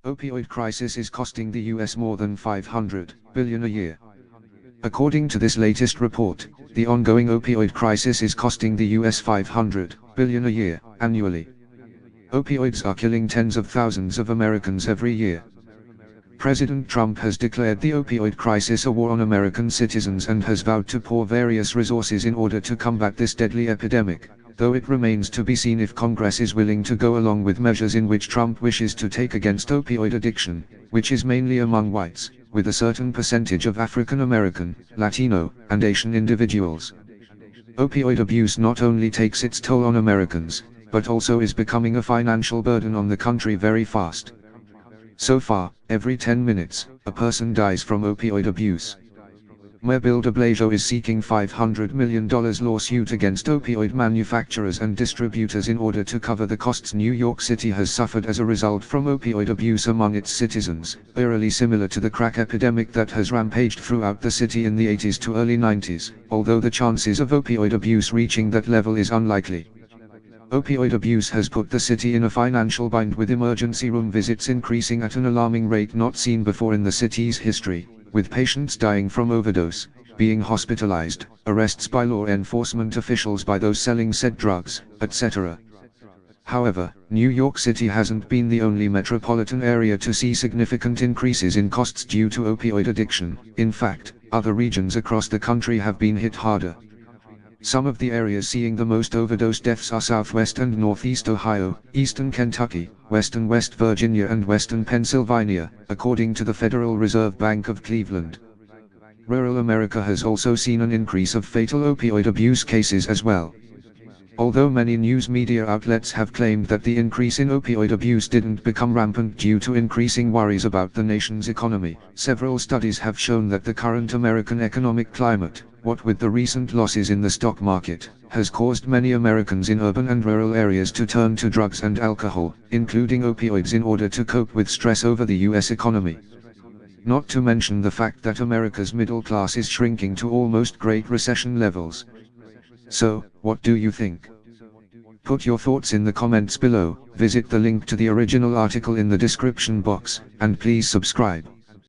Opioid crisis is costing the US more than $500 billion a year. According to this latest report, the ongoing opioid crisis is costing the US $500 billion a year, annually. Opioids are killing tens of thousands of Americans every year. President Trump has declared the opioid crisis a war on American citizens and has vowed to pour various resources in order to combat this deadly epidemic, though it remains to be seen if Congress is willing to go along with measures in which Trump wishes to take against opioid addiction, which is mainly among whites, with a certain percentage of African American, Latino, and Asian individuals. Opioid abuse not only takes its toll on Americans, but also is becoming a financial burden on the country very fast. So far, every 10 minutes, a person dies from opioid abuse. Mayor Bill de Blasio is seeking $500 million lawsuit against opioid manufacturers and distributors in order to cover the costs New York City has suffered as a result from opioid abuse among its citizens, eerily similar to the crack epidemic that has rampaged throughout the city in the 80s to early 90s, although the chances of opioid abuse reaching that level is unlikely. Opioid abuse has put the city in a financial bind, with emergency room visits increasing at an alarming rate not seen before in the city's history, with patients dying from overdose, being hospitalized, arrests by law enforcement officials by those selling said drugs, etc. However, New York City hasn't been the only metropolitan area to see significant increases in costs due to opioid addiction. In fact, other regions across the country have been hit harder. Some of the areas seeing the most overdose deaths are Southwest and Northeast Ohio, Eastern Kentucky, Western West Virginia and Western Pennsylvania, according to the Federal Reserve Bank of Cleveland. Rural America has also seen an increase of fatal opioid abuse cases as well. Although many news media outlets have claimed that the increase in opioid abuse didn't become rampant due to increasing worries about the nation's economy, several studies have shown that the current American economic climate, what with the recent losses in the stock market, has caused many Americans in urban and rural areas to turn to drugs and alcohol, including opioids, in order to cope with stress over the US economy. Not to mention the fact that America's middle class is shrinking to almost Great Recession levels. So, what do you think? Put your thoughts in the comments below, visit the link to the original article in the description box, and please subscribe.